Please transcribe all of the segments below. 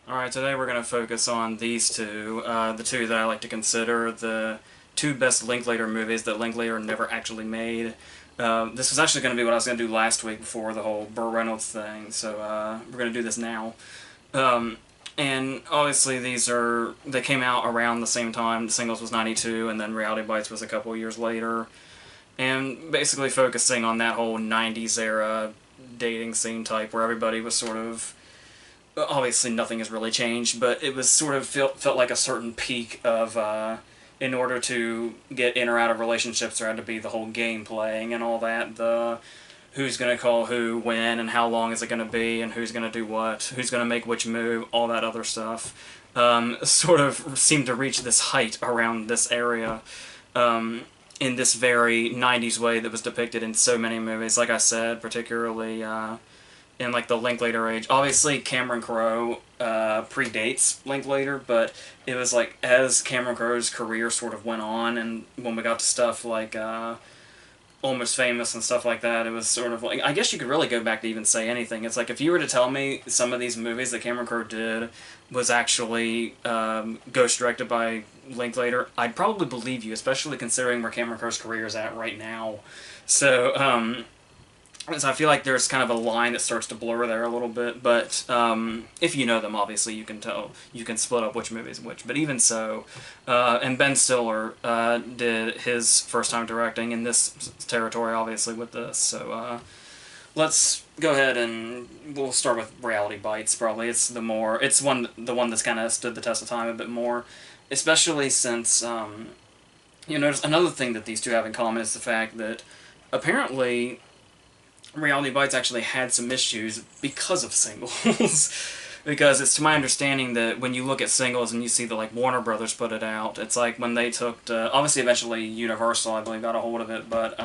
Alright, today we're going to focus on these two, the two that I like to consider the two best Linklater movies that Linklater never actually made. This was actually going to be what I was going to do last week before the whole Burt Reynolds thing, so we're going to do this now. Um, and obviously they came out around the same time. The Singles was 92, and then Reality Bites was a couple years later. And basically focusing on that whole 90s era dating scene type where everybody was sort of obviously nothing has really changed, but it was sort of felt like a certain peak of in order to get in or out of relationships there had to be the whole game playing and all that, the who's going to call who when and how long is it going to be and who's going to do what, who's going to make which move, all that other stuff. Sort of seemed to reach this height around this area in this very 90s way that was depicted in so many movies, like I said, particularly in like the Linklater age. Obviously, Cameron Crowe predates Linklater, but it was like as Cameron Crowe's career sort of went on, and when we got to stuff like Almost Famous and stuff like that, it was sort of like, I guess you could really go back to even say anything. It's like if you were to tell me some of these movies that Cameron Crowe did was actually ghost directed by Linklater, I'd probably believe you, especially considering where Cameron Crowe's career is at right now. So, so I feel like there's kind of a line that starts to blur there a little bit, but if you know them, obviously you can tell, you can split up which movie is which. But even so, and Ben Stiller did his first time directing in this territory, obviously, with this. So let's go ahead and we'll start with Reality Bites. Probably it's the one that's kind of stood the test of time a bit more, especially since you notice another thing that these two have in common is the fact that apparently Reality Bites actually had some issues because of Singles. Because it's to my understanding that when you look at Singles and you see that like Warner Brothers put it out, it's like when they took obviously eventually Universal I believe got a hold of it, but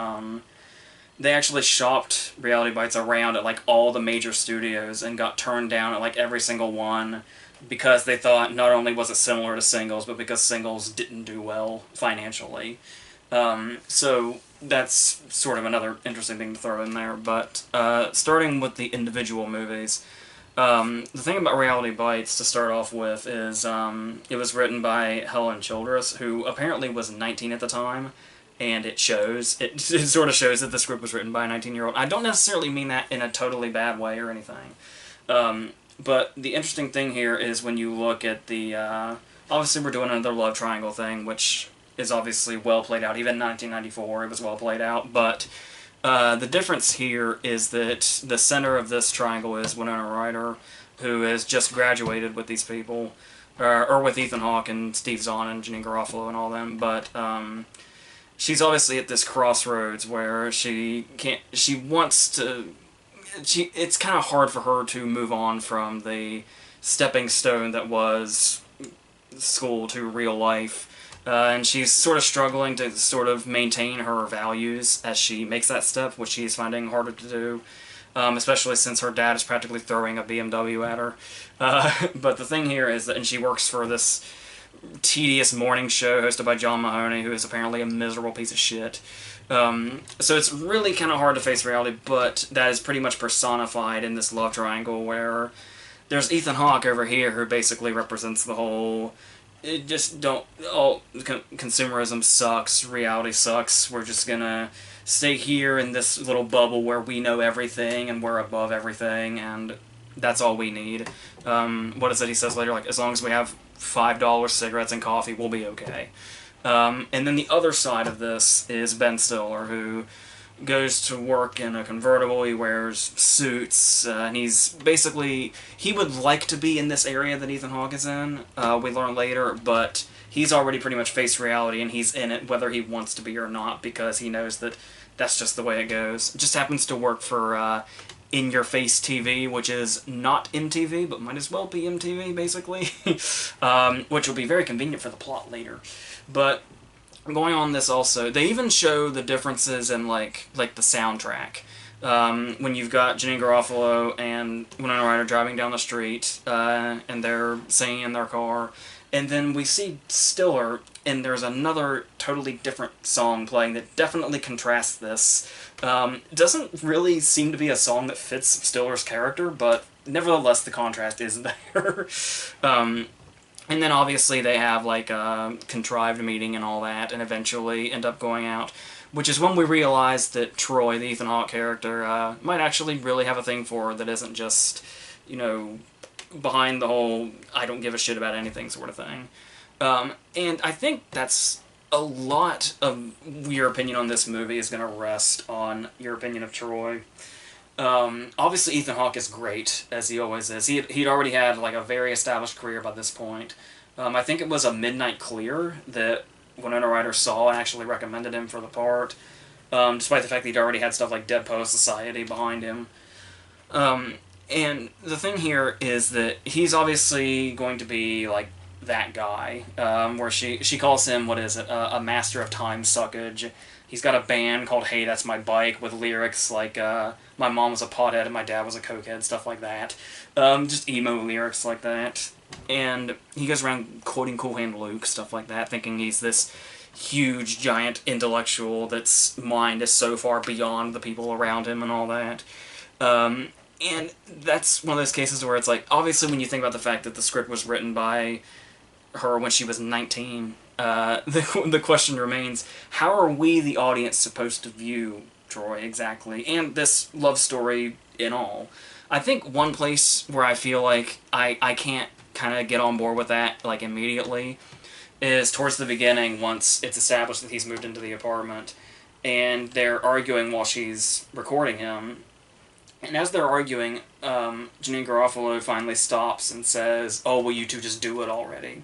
they actually shopped Reality Bites around at like all the major studios and got turned down at like every single one because they thought not only was it similar to Singles, but because Singles didn't do well financially. So that's sort of another interesting thing to throw in there. But starting with the individual movies, the thing about Reality Bites to start off with is it was written by Helen Childress, who apparently was 19 at the time, and it shows. It sort of shows that the script was written by a 19-year-old. I don't necessarily mean that in a totally bad way or anything. But the interesting thing here is when you look at the... obviously we're doing another love triangle thing, which is obviously well played out. Even in 1994 it was well played out, but the difference here is that the center of this triangle is Winona Ryder, who has just graduated with these people, or with Ethan Hawke and Steve Zahn and Janeane Garofalo and all them, but she's obviously at this crossroads where she wants to, it's kind of hard for her to move on from the stepping stone that was school to real life. And she's sort of struggling to sort of maintain her values as she makes that step, which she's finding harder to do, especially since her dad is practically throwing a BMW at her. But the thing here is that, and she works for this tedious morning show hosted by John Mahoney, who is apparently a miserable piece of shit. So it's really kind of hard to face reality, but that is pretty much personified in this love triangle where there's Ethan Hawke over here who basically represents the whole... It just don't... consumerism sucks, reality sucks, we're just gonna stay here in this little bubble where we know everything and we're above everything and that's all we need. What is it he says later? Like, as long as we have $5 cigarettes and coffee, we'll be okay. And then the other side of this is Ben Stiller, who goes to work in a convertible, he wears suits, and he's basically... He would like to be in this area that Ethan Hawke is in, we learn later, but he's already pretty much faced reality, and he's in it whether he wants to be or not, because he knows that that's just the way it goes. It just happens to work for in-your-face TV, which is not MTV, but might as well be MTV, basically. Which will be very convenient for the plot later. But going on this also, they even show the differences in like the soundtrack. When you've got Janeane Garofalo and Winona Ryder driving down the street, and they're singing in their car, and then we see Stiller, and there's another totally different song playing that definitely contrasts this. Doesn't really seem to be a song that fits Stiller's character, but nevertheless, the contrast is there. And then obviously they have like a contrived meeting and all that, and eventually end up going out, which is when we realize that Troy, the Ethan Hawke character, might actually really have a thing for her that isn't just, you know, behind the whole I don't give a shit about anything sort of thing. And I think that's a lot of your opinion on this movie is going to rest on your opinion of Troy. Obviously Ethan Hawke is great, as he always is. He'd already had like a very established career by this point. I think it was a Midnight Clear that Winona Ryder saw and actually recommended him for the part, despite the fact that he'd already had stuff like Dead Poets Society behind him. And the thing here is that he's obviously going to be like that guy, where she calls him, what is it, a master of time suckage. He's got a band called Hey That's My Bike with lyrics like, my mom was a pothead and my dad was a cokehead, stuff like that. Just emo lyrics like that. And he goes around quoting Cool Hand Luke, stuff like that, thinking he's this huge, giant intellectual that's mind is so far beyond the people around him and all that. And that's one of those cases where it's like, obviously when you think about the fact that the script was written by her when she was 19, the question remains, how are we, the audience, supposed to view Troy exactly, and this love story in all? I think one place where I feel like I can't kind of get on board with that, like, immediately, is towards the beginning, once it's established that he's moved into the apartment, and they're arguing while she's recording him. And as they're arguing, Janeane Garofalo finally stops and says, "Oh, will you two just do it already?"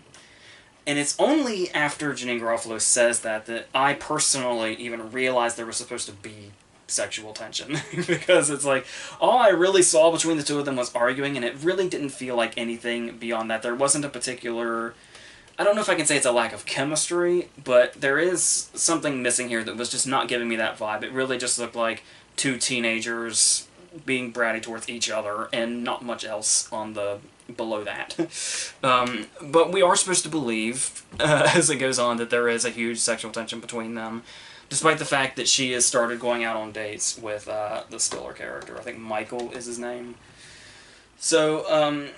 And it's only after Janeane Garofalo says that I personally even realized there was supposed to be sexual tension. Because it's like, all I really saw between the two of them was arguing, and it really didn't feel like anything beyond that. There wasn't a particular... I don't know if I can say it's a lack of chemistry, but there is something missing here that was just not giving me that vibe. It really just looked like two teenagers being bratty towards each other, and not much else on the below that. But we are supposed to believe, as it goes on, that there is a huge sexual tension between them, despite the fact that she has started going out on dates with the Stiller character. I think Michael is his name. So,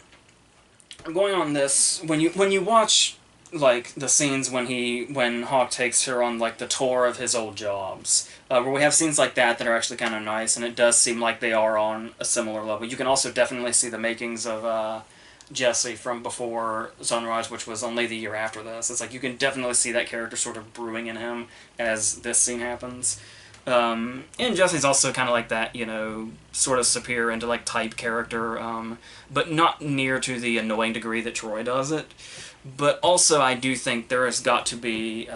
going on this, when you watch like the scenes when Hawke takes her on like the tour of his old jobs, where we have scenes like that are actually kind of nice, and it does seem like they are on a similar level. You can also definitely see the makings of Jesse from before Sunrise, which was only the year after this. It's like you can definitely see that character sort of brewing in him as this scene happens. And Jesse's also kind of like that, you know, sort of superior intellect type character, but not near to the annoying degree that Troy does it. But also I do think there has got to be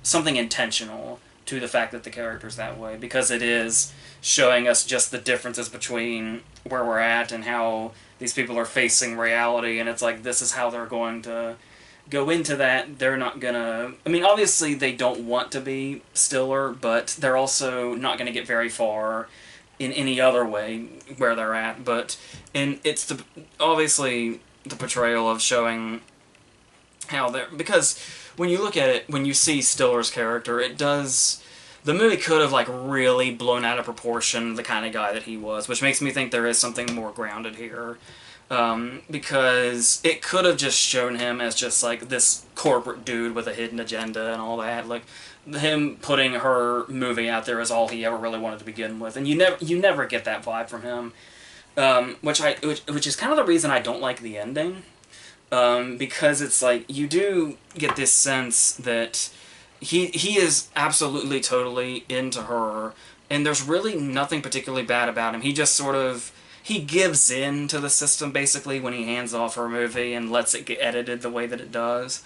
something intentional to the fact that the character's that way, because it is showing us just the differences between where we're at and how these people are facing reality, and it's like, this is how they're going to go into that. They're not gonna... I mean, obviously they don't want to be Stiller, but they're also not gonna get very far in any other way where they're at. But... and it's obviously the portrayal of showing how they're... because when you look at it, when you see Stiller's character, it does... the movie could have, like, really blown out of proportion the kind of guy that he was, which makes me think there is something more grounded here. Because it could have just shown him as just, like, this corporate dude with a hidden agenda and all that. Like, him putting her movie out there is all he ever really wanted to begin with. And you never get that vibe from him. Which is kind of the reason I don't like the ending. Because it's like, you do get this sense that he is absolutely, totally into her, and there's really nothing particularly bad about him. He just sort of... he gives in to the system, basically, when he hands off her movie and lets it get edited the way that it does.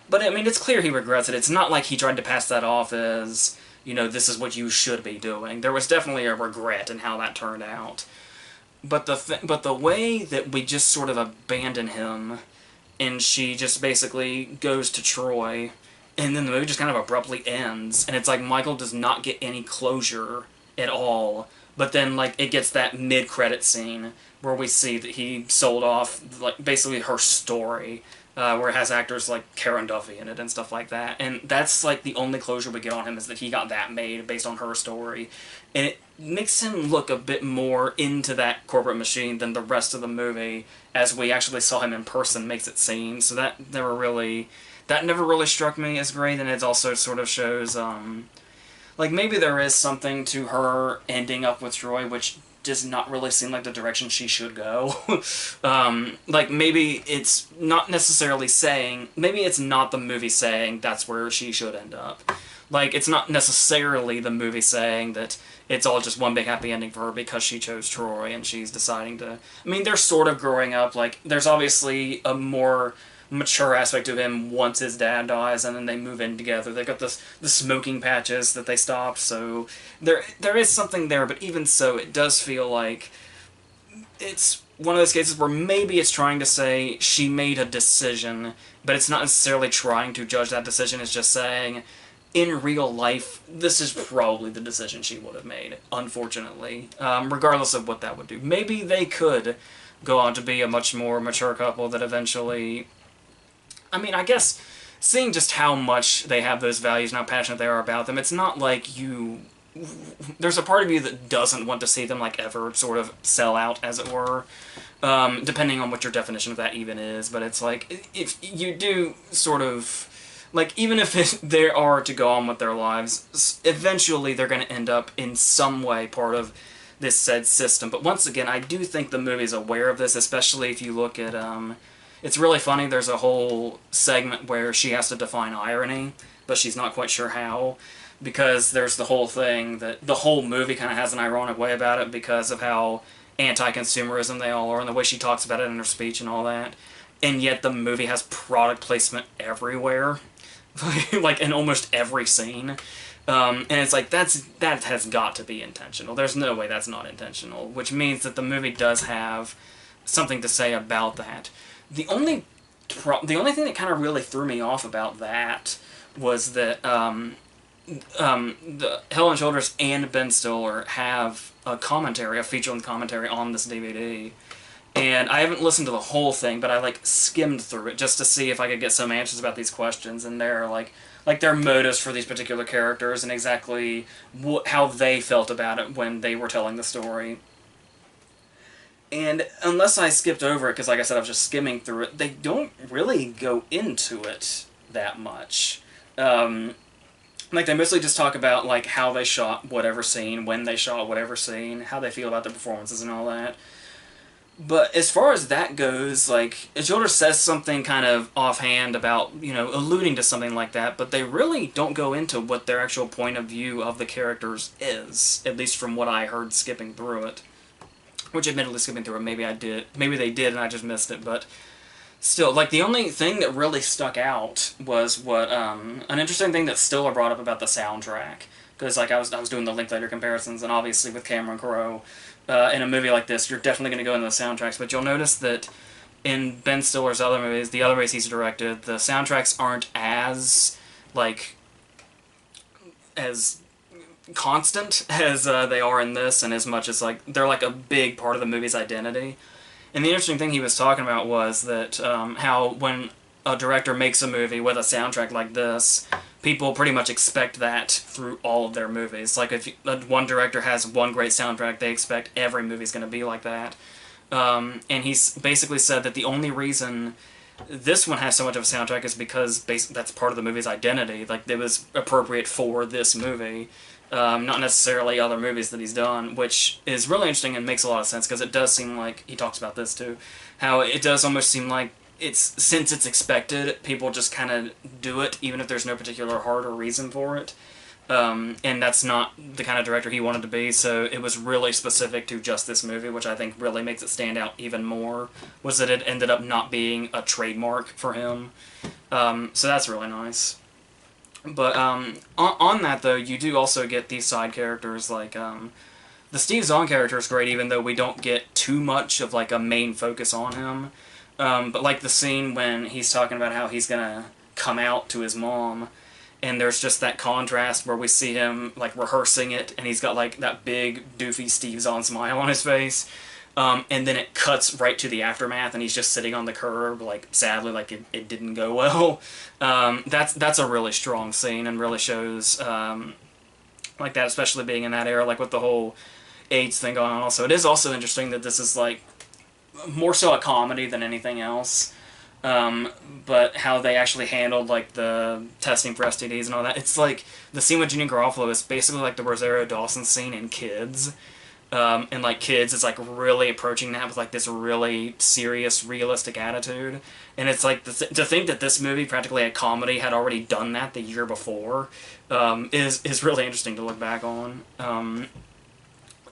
But, I mean, it's clear he regrets it. It's not like he tried to pass that off as, you know, this is what you should be doing. There was definitely a regret in how that turned out. But the way that we just sort of abandon him, and she just basically goes to Troy, and then the movie just kind of abruptly ends, and it's like Michael does not get any closure at all but then like it gets that mid-credit scene where we see that he sold off like basically her story, where it has actors like Karen Duffy in it and stuff like that, and that's like the only closure we get on him is that he got that made based on her story, and it makes him look a bit more into that corporate machine than the rest of the movie, as we actually saw him in person makes it seem. So that never really struck me as great, and it also sort of shows like maybe there is something to her ending up with Troy, which does not really seem like the direction she should go. Like, maybe it's not necessarily saying... Maybe it's not the movie saying that's where she should end up. Like, it's not necessarily the movie saying that it's all just one big happy ending for her because she chose Troy and she's deciding to... I mean, they're sort of growing up. Like, there's obviously a more mature aspect to him once his dad dies, and then they move in together. They've got the smoking patches that they stopped, so there is something there, but even so, it does feel like it's one of those cases where maybe it's trying to say she made a decision, but it's not necessarily trying to judge that decision. It's just saying, in real life, this is probably the decision she would have made, unfortunately, regardless of what that would do. Maybe they could go on to be a much more mature couple that eventually... I mean, I guess, seeing just how much they have those values and how passionate they are about them, it's not like you... There's a part of you that doesn't want to see them, like, ever sort of sell out, as it were, depending on what your definition of that even is, but it's like, if you do sort of... Like, even if they are to go on with their lives, eventually they're going to end up in some way part of this said system. But once again, I do think the movie's aware of this, especially if you look at... It's really funny, there's a whole segment where she has to define irony, but she's not quite sure how, because there's the whole thing that the whole movie kind of has an ironic way about it because of how anti-consumerism they all are, and the way she talks about it in her speech and all that, and yet the movie has product placement everywhere, like in almost every scene. And it's like, that has got to be intentional. There's no way that's not intentional, which means that the movie does have something to say about that. The only thing that kind of really threw me off about that was that the Head and Shoulders and Ben Stiller have a feature-length commentary on this DVD. And I haven't listened to the whole thing, but I like skimmed through it just to see if I could get some answers about these questions, and their their motives for these particular characters and exactly how they felt about it when they were telling the story. And unless I skipped over it, because like I said, I was just skimming through it, they don't really go into it that much. Like, they mostly just talk about, like, how they shot whatever scene, when they shot whatever scene, how they feel about their performances and all that. But as far as that goes, like, Shoulder says something kind of offhand about, you know, alluding to something like that, but they really don't go into what their actual point of view of the characters is, at least from what I heard skipping through it. Which, admittedly, skipping through it, maybe they did and I just missed it, but still, like, the only thing that really stuck out was what, an interesting thing that Stiller brought up about the soundtrack. Because, like, I was doing the Linklater comparisons, and obviously with Cameron Crowe, in a movie like this, you're definitely going to go into the soundtracks, but you'll notice that in Ben Stiller's other movies, the other movies he's directed, the soundtracks aren't as, like, as constant as they are in this, and as much as, like, they're like a big part of the movie's identity. And the interesting thing he was talking about was that how when a director makes a movie with a soundtrack like this, people pretty much expect that through all of their movies. Like, if one director has one great soundtrack, they expect every movie's going to be like that. And he's basically said that the only reason this one has so much of a soundtrack is because that's part of the movie's identity. Like, it was appropriate for this movie. Not necessarily other movies that he's done, which is really interesting and makes a lot of sense, because it does seem like, he talks about this too, how it does almost seem like since it's expected, people just kind of do it, even if there's no particular heart or reason for it. And that's not the kind of director he wanted to be, so it was really specific to just this movie, which I think really makes it stand out even more, was that it ended up not being a trademark for him. So that's really nice. But on that, though, you do also get these side characters, like, the Steve Zahn character is great, even though we don't get too much of, like, a main focus on him. But, like, the scene when he's talking about how he's gonna come out to his mom, and there's just that contrast where we see him like rehearsing it, and he's got like that big doofy Steve Zahn smile on his face, and then it cuts right to the aftermath, and he's just sitting on the curb, like sadly, like it didn't go well. That's a really strong scene, and really shows like that, especially being in that era, like with the whole AIDS thing going on. Also, it is also interesting that this is like more so a comedy than anything else. But how they actually handled like the testing for STDs and all that. It's like the scene with Janeane Garofalo is basically like the Rosario Dawson scene in Kids. And like Kids is like really approaching that with like this really serious, realistic attitude. And it's like to think that this movie, practically a comedy, had already done that the year before, is really interesting to look back on.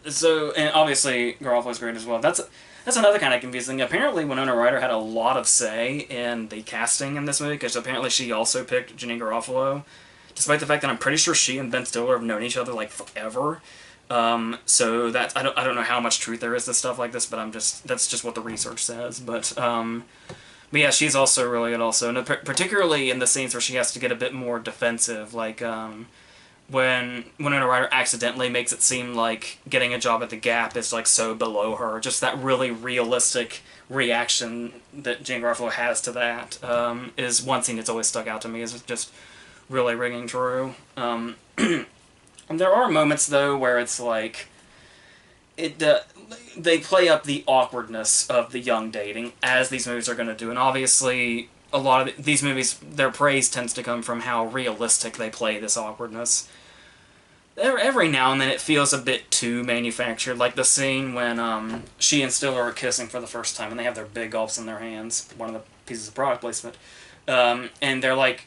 So, and obviously Garofalo's great as well. That's another kind of confusing. Apparently, Winona Ryder had a lot of say in the casting in this movie, because apparently she also picked Janeane Garofalo, despite the fact that I'm pretty sure she and Ben Stiller have known each other like forever. So that's I don't know how much truth there is to stuff like this, but that's just what the research says. But yeah, she's also really good also, and particularly in the scenes where she has to get a bit more defensive, like when Winona Ryder accidentally makes it seem like getting a job at the Gap is like so below her. Just that really realistic reaction that Janeane Garofalo has to that is one scene that's always stuck out to me as just really ringing true. And there are moments though where it's like they play up the awkwardness of the young dating, as these movies are going to do, and obviously a lot of these movies, their praise tends to come from how realistic they play this awkwardness. Every now and then it feels a bit too manufactured, like the scene when she and Stiller are kissing for the first time, and they have their big gulps in their hands, one of the pieces of product placement, and they're like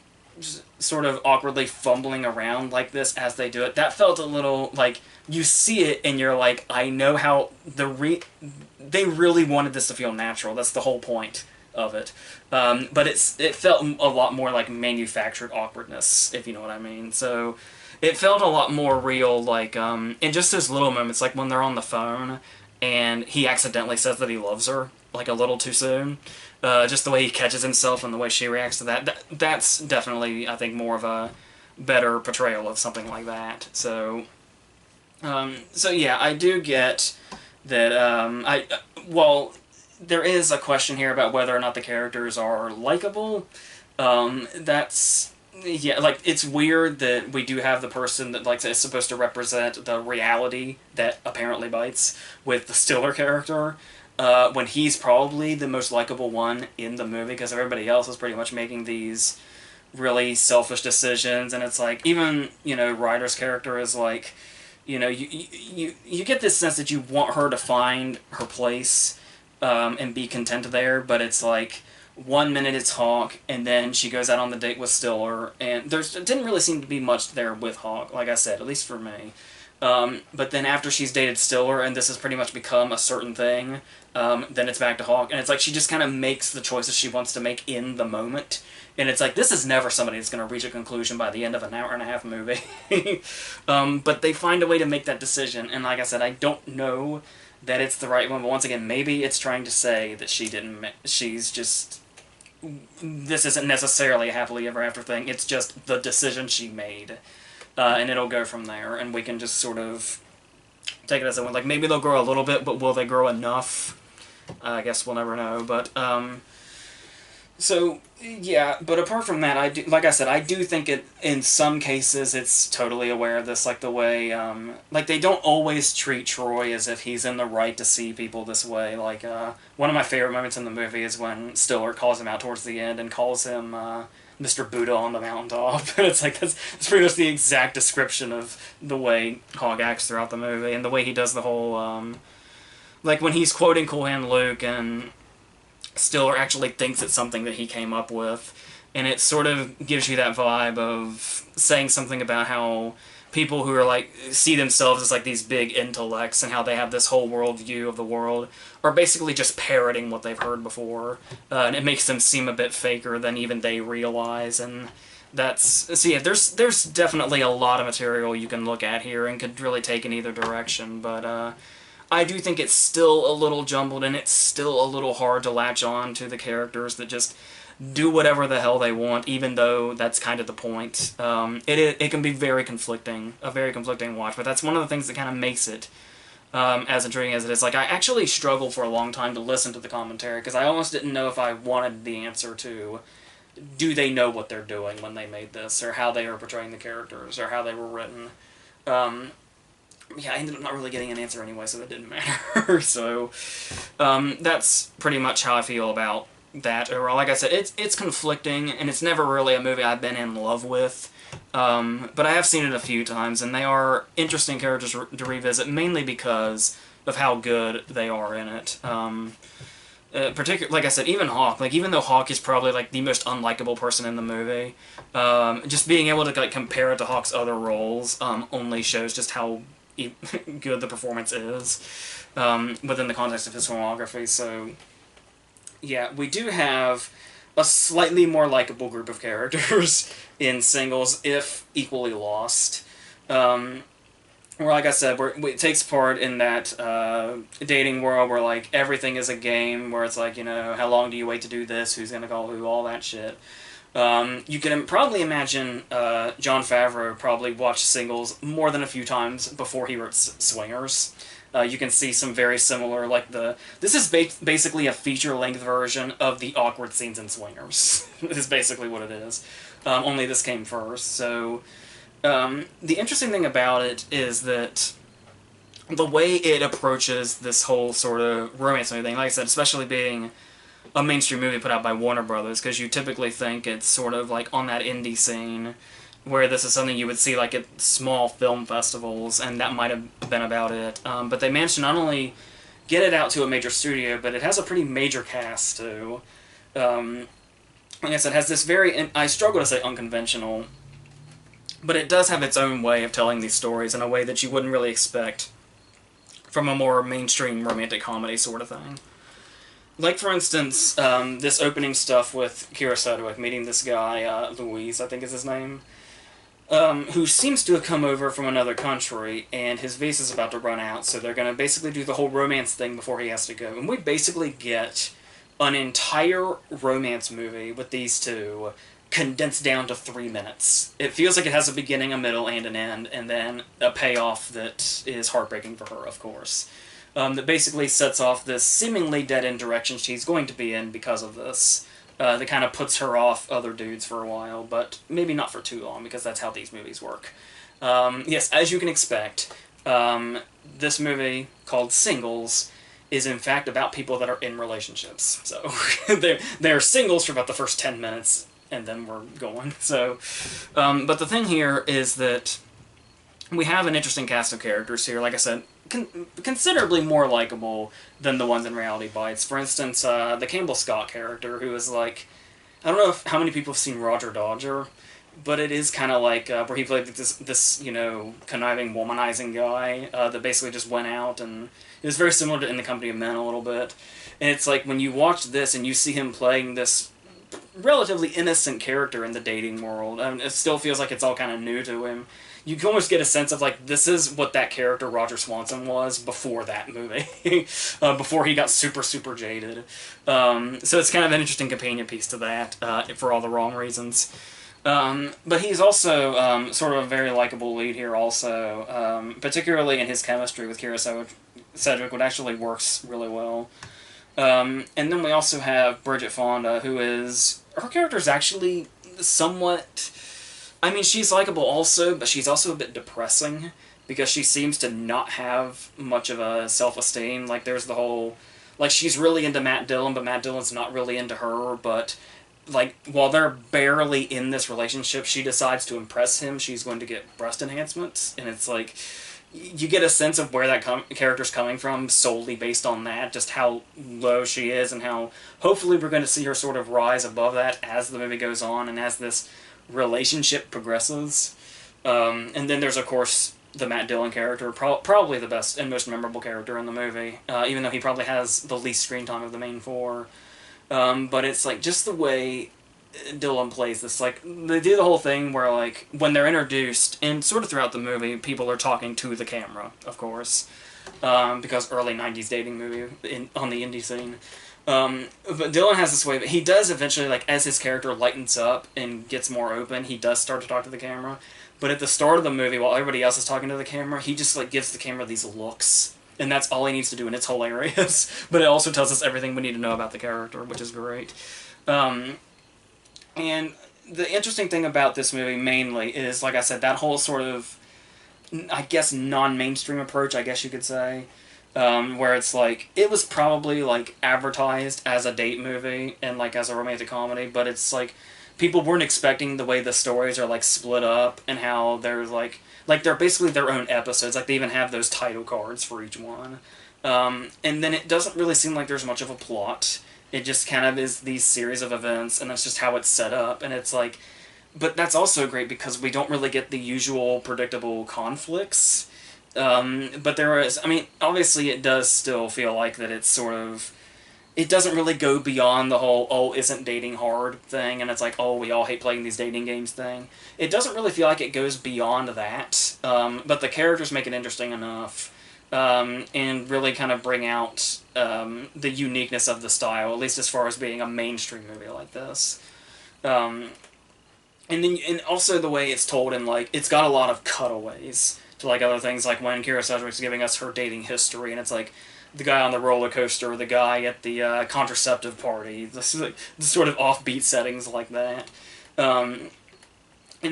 sort of awkwardly fumbling around like this as they do it. That felt a little like, you see it and you're like, I know how they really wanted this to feel natural. That's the whole point of it. But it felt a lot more like manufactured awkwardness, if you know what I mean. So it felt a lot more real, like in just those little moments, like when they're on the phone and he accidentally says that he loves her, like a little too soon. Just the way he catches himself and the way she reacts to that's definitely, I think, more of a better portrayal of something like that. So yeah, I do get that, well, there is a question here about whether or not the characters are likable. Yeah, like, it's weird that we do have the person that, like, is supposed to represent the reality that apparently bites with the Stiller character, when he's probably the most likable one in the movie, because everybody else is pretty much making these really selfish decisions, and it's like, even, you know, Ryder's character is like, you know, you get this sense that you want her to find her place, and be content there, but it's like, 1 minute it's Hawk, and then she goes out on the date with Stiller, and there didn't really seem to be much there with Hawk, like I said, at least for me. But then after she's dated Stiller, and this has pretty much become a certain thing, then it's back to Hawk, and it's like she just kind of makes the choices she wants to make in the moment, and it's like, this is never somebody that's going to reach a conclusion by the end of an hour-and-a-half movie. But they find a way to make that decision, and like I said, I don't know that it's the right one, but once again, maybe it's trying to say that she's just, this isn't necessarily a happily ever after thing, it's just the decision she made, and it'll go from there, and we can just sort of take it as it went. Like, maybe they'll grow a little bit, but will they grow enough? I guess we'll never know, but, so, yeah, but apart from that, like I said, I do think in some cases it's totally aware of this, like the way, like, they don't always treat Troy as if he's in the right to see people this way. Like, one of my favorite moments in the movie is when Stiller calls him out towards the end and calls him, Mr. Buddha on the mountaintop. And it's like, that's pretty much the exact description of the way Hawk acts throughout the movie, and the way he does the whole, like, when he's quoting Cool Hand Luke, and Stiller actually thinks it's something that he came up with, and it sort of gives you that vibe of saying something about how people who are like, see themselves as like these big intellects, and how they have this whole worldview of the world, are basically just parroting what they've heard before, and it makes them seem a bit faker than even they realize, and so yeah, there's definitely a lot of material you can look at here, and could really take in either direction, but I do think it's still a little jumbled, and it's still a little hard to latch on to the characters that just do whatever the hell they want, even though that's kind of the point. It can be very conflicting, a very conflicting watch, but that's one of the things that kind of makes it as intriguing as it is. Like, I actually struggled for a long time to listen to the commentary, because I almost didn't know if I wanted the answer to, do they know what they're doing when they made this, or how they are portraying the characters, or how they were written. Yeah, I ended up not really getting an answer anyway, so that didn't matter. So, that's pretty much how I feel about that overall. Like I said, it's conflicting, and it's never really a movie I've been in love with. But I have seen it a few times, and they are interesting characters to revisit, mainly because of how good they are in it. Particularly, like I said, even Hawk. Like, even though Hawk is probably like the most unlikable person in the movie, just being able to like compare it to Hawk's other roles only shows just how good the performance is within the context of his filmography. So, yeah, we do have a slightly more likable group of characters in Singles, if equally lost. Where, like I said, it takes part in that dating world where, like, everything is a game, where it's like, you know, how long do you wait to do this, who's gonna call who, all that shit. You can probably imagine Jon Favreau probably watched Singles more than a few times before he wrote Swingers. You can see some very similar, like this is basically a feature-length version of the awkward scenes in Swingers, is basically what it is. Only this came first. So, the interesting thing about it is that the way it approaches this whole sort of romance and everything, like I said, especially being a mainstream movie put out by Warner Brothers, because you typically think it's sort of like on that indie scene, where this is something you would see like at small film festivals, and that might have been about it. But they managed to not only get it out to a major studio, but it has a pretty major cast too. Like I said, it has this very, I struggle to say unconventional, but it does have its own way of telling these stories in a way that you wouldn't really expect from a more mainstream romantic comedy sort of thing. Like, for instance, this opening stuff with Kira Sedgwick meeting this guy, Louise, I think is his name, who seems to have come over from another country, and his visa's about to run out, so they're going to basically do the whole romance thing before he has to go. And we basically get an entire romance movie with these two condensed down to 3 minutes. It feels like it has a beginning, a middle, and an end, and then a payoff that is heartbreaking for her, of course. That basically sets off this seemingly dead-end direction she's going to be in because of this. That kind of puts her off other dudes for a while, but maybe not for too long, because that's how these movies work. Yes, as you can expect, this movie, called Singles, is in fact about people that are in relationships. So, they're singles for about the first 10 minutes, and then we're going. So, but the thing here is that we have an interesting cast of characters here, like I said, considerably more likable than the ones in Reality Bites. For instance, the Campbell Scott character, who is like, I don't know how many people have seen Roger Dodger, but it is kind of like where he played this you know, conniving, womanizing guy that basically just went out, and it was very similar to In the Company of Men a little bit. And it's like, when you watch this and you see him playing this relatively innocent character in the dating world, it still feels like it's all kind of new to him. You can almost get a sense of, like, this is what that character Roger Swanson was before that movie. Before he got super, super jaded. So it's kind of an interesting companion piece to that, for all the wrong reasons. But he's also sort of a very likable lead here also, particularly in his chemistry with Kira Sedgwick, which actually works really well. And then we also have Bridget Fonda, who is... her character's actually somewhat... I mean, she's likable also, but she's also a bit depressing, because she seems to not have much of a self-esteem. Like, there's the whole... like, she's really into Matt Dillon, but Matt Dillon's not really into her, but... like, while they're barely in this relationship, she decides to impress him. She's going to get breast enhancements, and it's like... you get a sense of where that character's coming from solely based on that, just how low she is, and how hopefully we're going to see her sort of rise above that as the movie goes on and as this relationship progresses. And then there's, of course, the Matt Dillon character, probably the best and most memorable character in the movie, even though he probably has the least screen time of the main four. But it's like, just the way Dillon plays this, like, they do the whole thing where, like, when they're introduced, and sort of throughout the movie, people are talking to the camera, of course. because early 90s dating movie on the indie scene. But Dillon has this way, but he does eventually, like, as his character lightens up and gets more open, he does start to talk to the camera. But at the start of the movie, while everybody else is talking to the camera, he just, like, gives the camera these looks. And that's all he needs to do, and it's hilarious. But it also tells us everything we need to know about the character, which is great. And the interesting thing about this movie, mainly, is, like I said, that whole sort of, I guess, non-mainstream approach, I guess you could say. Where it's like, it was probably, like, advertised as a date movie and, like, as a romantic comedy, but it's like, people weren't expecting the way the stories are, like, split up and how they're, like, they're basically their own episodes. Like, they even have those title cards for each one. And then it doesn't really seem like there's much of a plot. It just kind of is these series of events, and that's just how it's set up, and it's like, but that's also great because we don't really get the usual predictable conflicts. But there is, I mean, obviously it does still feel like that it's sort of, it doesn't really go beyond the whole, oh, isn't dating hard thing, and it's like, oh, we all hate playing these dating games thing. It doesn't really feel like it goes beyond that, but the characters make it interesting enough, and really kind of bring out the uniqueness of the style, at least as far as being a mainstream movie like this. And also the way it's told, and, like, it's got a lot of cutaways to, like, other things, like when Kira Sedgwick's giving us her dating history, and it's like the guy on the roller coaster, the guy at the contraceptive party, the sort of offbeat settings like that. And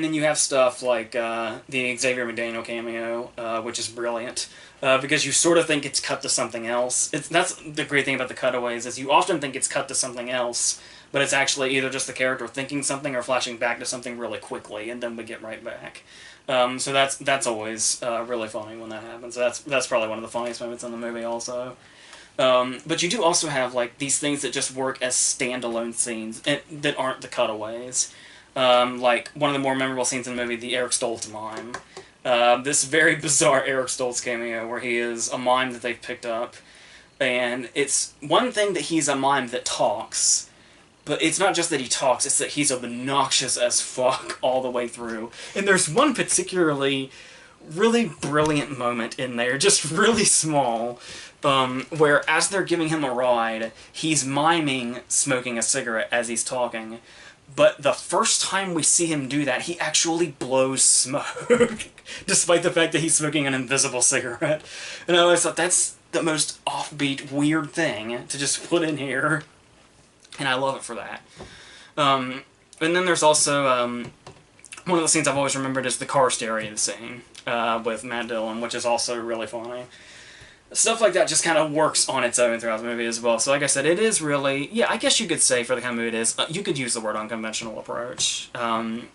then you have stuff like the Xavier McDaniel cameo, which is brilliant, because you sort of think it's cut to something else. That's the great thing about the cutaways, is you often think it's cut to something else, but it's actually either just the character thinking something or flashing back to something really quickly, and then we get right back. So that's always really funny when that happens. That's probably one of the funniest moments in the movie also. But you do also have, like, these things that just work as standalone scenes that aren't the cutaways. Like, one of the more memorable scenes in the movie, the Eric Stoltz mime. This very bizarre Eric Stoltz cameo where he is a mime that they've picked up. And it's one thing that he's a mime that talks, but it's not just that he talks, it's that he's obnoxious as fuck all the way through. And there's one particularly really brilliant moment in there, just really small, where as they're giving him a ride, he's miming smoking a cigarette as he's talking. But the first time we see him do that, he actually blows smoke, despite the fact that he's smoking an invisible cigarette. And I always thought, that's the most offbeat, weird thing to just put in here. And I love it for that. And then there's also, one of the scenes I've always remembered is the car stereo scene with Matt Dillon, which is also really funny. Stuff like that just kind of works on its own throughout the movie as well. So like I said, it is really, yeah, I guess you could say for the kind of movie it is, you could use the word unconventional approach. And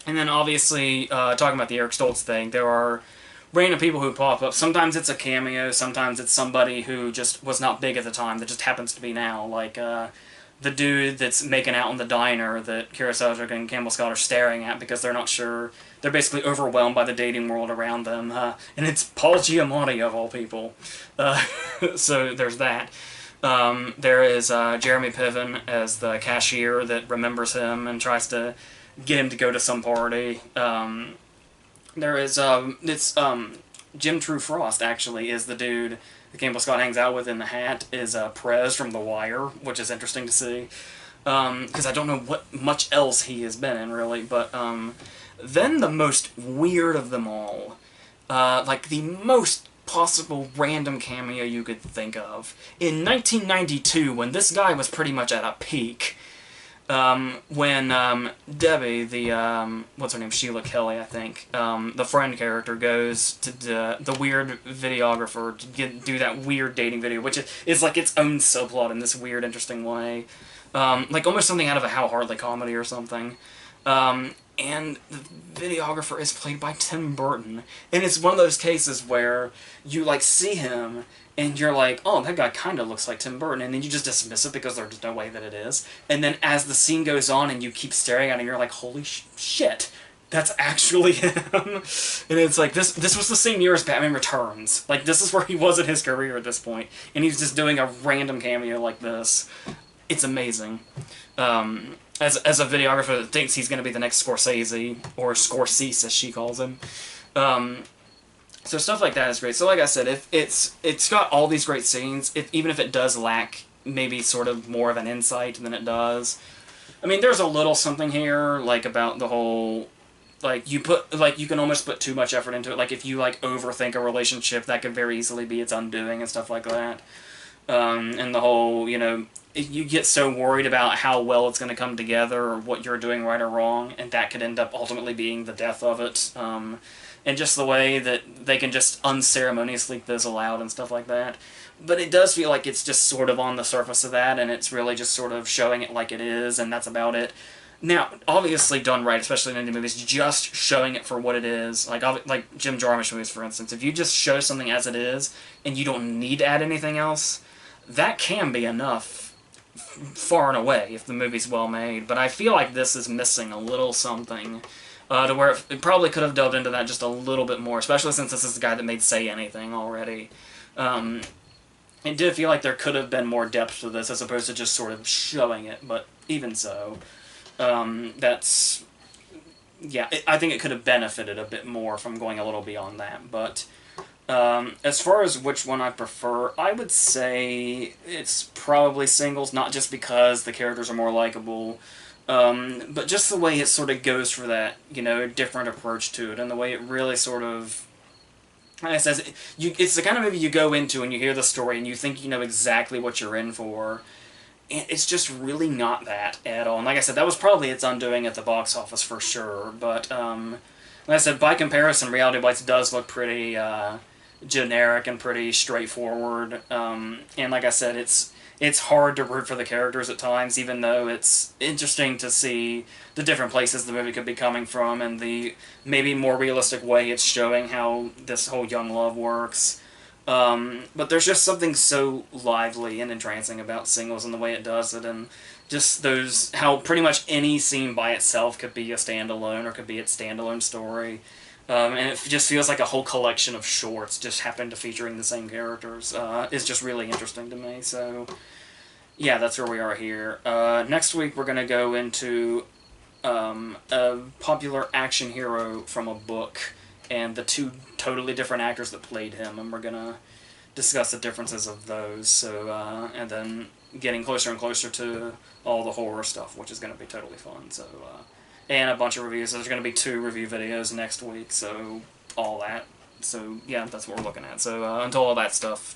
then obviously, talking about the Eric Stoltz thing, there are random people who pop up. Sometimes it's a cameo, sometimes it's somebody who just was not big at the time that just happens to be now, like the dude that's making out in the diner that Kira Sedgwick and Campbell Scott are staring at because they're not sure. They're basically overwhelmed by the dating world around them. And it's Paul Giamatti, of all people. So there's that. There is Jeremy Piven as the cashier that remembers him and tries to get him to go to some party. There is, Jim True Frost, actually, is the dude that Campbell Scott hangs out with in the hat, is Prez from The Wire, which is interesting to see. Because I don't know what much else he has been in, really, but, then the most weird of them all, like the most possible random cameo you could think of. In 1992, when this guy was pretty much at a peak, when Debbie, the, what's her name, Sheila Kelly, I think, the friend character, goes to the weird videographer to do that weird dating video, which is like its own subplot in this weird, interesting way. Like almost something out of a How Hardly comedy or something. And the videographer is played by Tim Burton. And it's one of those cases where you, like, see him, and you're like, oh, that guy kind of looks like Tim Burton, and then you just dismiss it because there's no way that it is. And then as the scene goes on and you keep staring at him, you're like, holy shit, that's actually him. And it's like, this was the same year as Batman Returns. Like, this is where he was in his career at this point, and he's just doing a random cameo like this. It's amazing. As a videographer that thinks he's going to be the next Scorsese, or Scorsese as she calls him. So stuff like that is great. So like I said, if it's got all these great scenes, even if it does lack maybe sort of more of an insight than it does. I mean, there's a little something here, like about the whole, like you can almost put too much effort into it. Like if you like overthink a relationship, that could very easily be its undoing and stuff like that. And the whole, you get so worried about how well it's going to come together or what you're doing right or wrong, and that could end up ultimately being the death of it. And just the way that they can just unceremoniously fizzle out and stuff like that. But it does feel like it's just sort of on the surface of that, and it's really just sort of showing it like it is, and that's about it. Now, obviously done right, especially in indie movies, just showing it for what it is. Like Jim Jarmusch movies, for instance. If you just show something as it is, and you don't need to add anything else, that can be enough far and away if the movie's well made. But I feel like this is missing a little something. To where it probably could have delved into that just a little bit more, especially since this is the guy that made Say Anything already. It did feel like there could have been more depth to this as opposed to just sort of showing it, but even so, that's... Yeah, I think it could have benefited a bit more from going a little beyond that, but... as far as which one I prefer, I would say it's probably Singles, not just because the characters are more likable, but just the way it sort of goes for that, different approach to it, and the way it really sort of, like I says, it's the kind of movie you go into and you hear the story and you think you know exactly what you're in for, and it's just really not that at all. And like I said, that was probably its undoing at the box office for sure, but, like I said, by comparison, Reality Bites does look pretty, generic and pretty straightforward, and like I said, it's hard to root for the characters at times, even though it's interesting to see the different places the movie could be coming from and the maybe more realistic way it's showing how this whole young love works. But there's just something so lively and entrancing about Singles and the way it does it, and just how pretty much any scene by itself could be a standalone or could be its standalone story. And it just feels like a whole collection of shorts just happen to featuring the same characters. Is just really interesting to me. So, yeah, that's where we are here. Next week we're going to go into a popular action hero from a book and the two totally different actors that played him, and we're going to discuss the differences of those. So, and then getting closer and closer to all the horror stuff, which is going to be totally fun. So, and a bunch of reviews. There's going to be 2 review videos next week, so all that. So, yeah, that's what we're looking at. So, until all that stuff